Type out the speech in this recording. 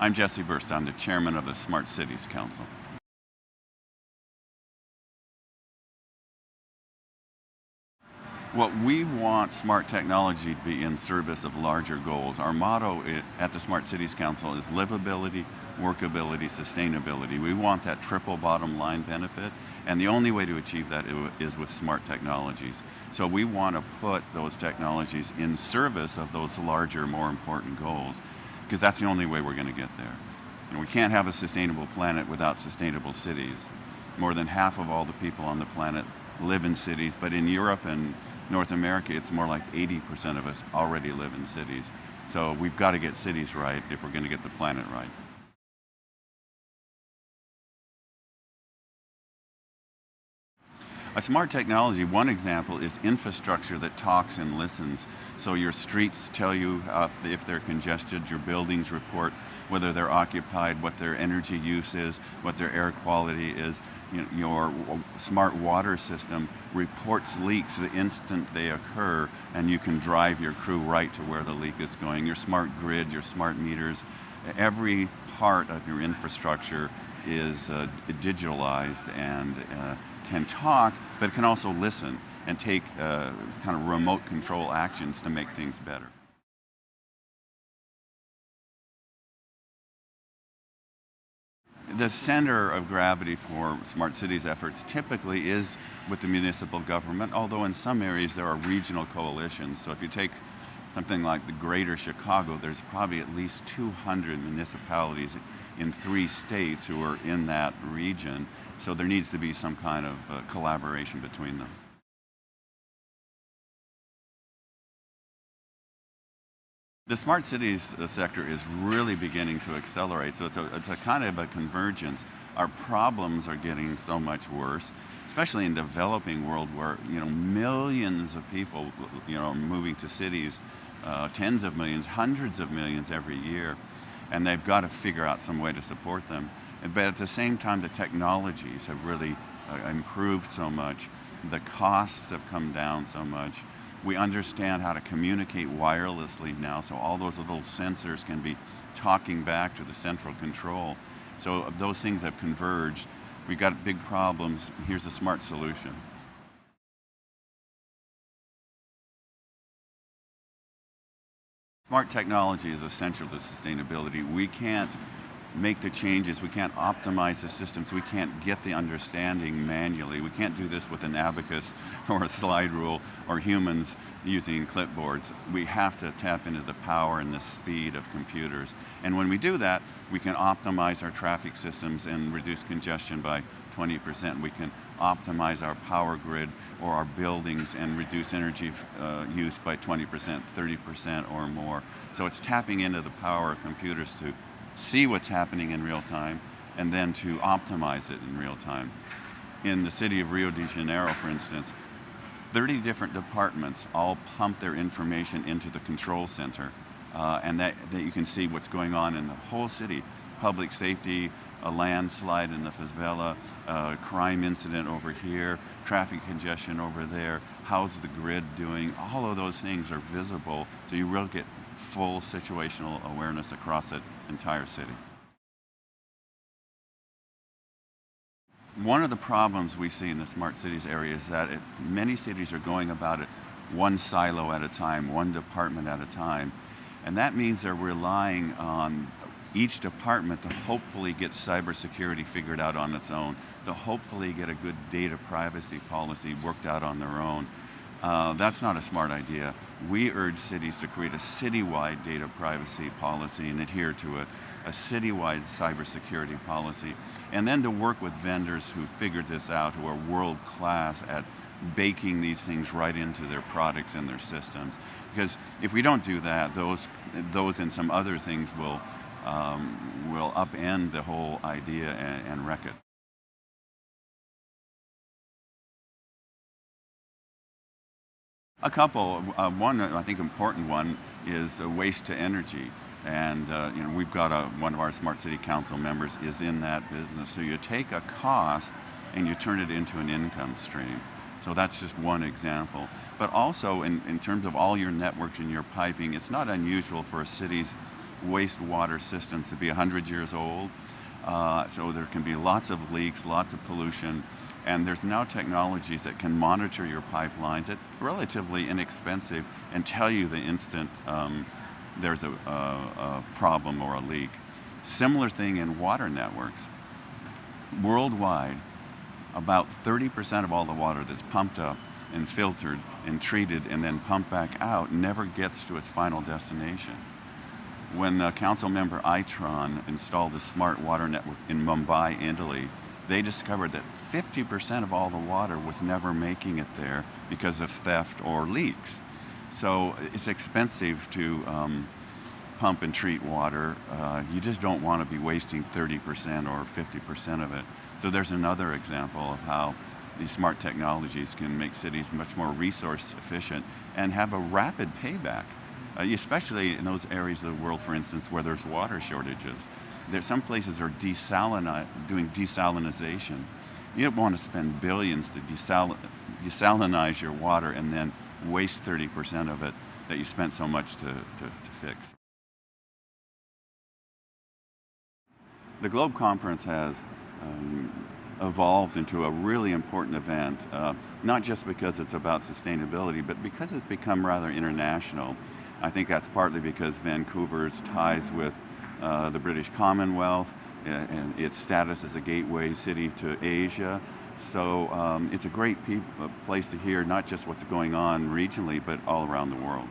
I'm Jesse Berst. I'm the chairman of the Smart Cities Council. What we want smart technology to be in service of larger goals. Our motto at the Smart Cities Council is livability, workability, sustainability. We want that triple bottom line benefit, and the only way to achieve that is with smart technologies. So we want to put those technologies in service of those larger, more important goals, because that's the only way we're going to get there. We can't have a sustainable planet without sustainable cities. More than half of all the people on the planet live in cities, but in Europe and North America, it's more like 80% of us already live in cities. So we've got to get cities right if we're going to get the planet right. A smart technology, one example is infrastructure that talks and listens. So your streets tell you if they're congested, your buildings report whether they're occupied, what their energy use is, what their air quality is. Your smart water system reports leaks the instant they occur, and you can drive your crew right to where the leak is going. Your smart grid, your smart meters, every part of your infrastructure is digitalized and can talk, but it can also listen and take kind of remote control actions to make things better. The center of gravity for smart cities efforts typically is with the municipal government, although in some areas there are regional coalitions. So if you take something like the greater Chicago, there's probably at least 200 municipalities in 3 states who are in that region. So there needs to be some kind of collaboration between them. The smart cities sector is really beginning to accelerate, so it's a kind of a convergence. Our problems are getting so much worse, especially in developing world where millions of people are moving to cities, tens of millions, hundreds of millions every year, and they've got to figure out some way to support them. But at the same time, the technologies have really improved so much. The costs have come down so much. We understand how to communicate wirelessly now, so all those little sensors can be talking back to the central control. So those things have converged. We've got big problems. Here's a smart solution. Smart technology is essential to sustainability. We can't make the changes, we can't optimize the systems, we can't get the understanding manually. We can't do this with an abacus or a slide rule or humans using clipboards. We have to tap into the power and the speed of computers. And when we do that, we can optimize our traffic systems and reduce congestion by 20%. We can optimize our power grid or our buildings and reduce energy use by 20%, 30% or more. So it's tapping into the power of computers to see what's happening in real time and then to optimize it in real time. In the city of Rio de Janeiro, for instance, 30 different departments all pump their information into the control center, and that you can see what's going on in the whole city. Public safety, a landslide in the favela, a crime incident over here, traffic congestion over there, how's the grid doing? All of those things are visible, so you will get full situational awareness across the entire city. One of the problems we see in the smart cities area is that many cities are going about it one silo at a time, one department at a time, and that means they're relying on each department to hopefully get cybersecurity figured out on its own, to hopefully get a good data privacy policy worked out on their own. That's not a smart idea. We urge cities to create a citywide data privacy policy and adhere to it, a citywide cybersecurity policy, and then to work with vendors who figured this out, who are world-class at baking these things right into their products and their systems. Because if we don't do that, those and some other things will upend the whole idea and wreck it. A couple. One, I think, important one is waste to energy, and we've got one of our Smart City Council members is in that business. So you take a cost and you turn it into an income stream. So that's just one example. But also in terms of all your networks and your piping, it's not unusual for cities wastewater systems to be 100 years old. So there can be lots of leaks, lots of pollution, and there's now technologies that can monitor your pipelines at relatively inexpensive and tell you the instant there's a problem or a leak. Similar thing in water networks. Worldwide, about 30% of all the water that's pumped up and filtered and treated and then pumped back out never gets to its final destination. When Council Member Itron installed a smart water network in Mumbai, Italy, they discovered that 50% of all the water was never making it there because of theft or leaks. So it's expensive to pump and treat water. You just don't want to be wasting 30% or 50% of it. So there's another example of how these smart technologies can make cities much more resource efficient and have a rapid payback, especially in those areas of the world, for instance, where there's water shortages. There's some places are doing desalinization. You don't want to spend billions to desalinize your water and then waste 30% of it that you spent so much to fix. The Globe Conference has evolved into a really important event, not just because it's about sustainability, but because it's become rather international. I think that's partly because Vancouver's ties with the British Commonwealth and its status as a gateway city to Asia. So it's a great place to hear not just what's going on regionally, but all around the world.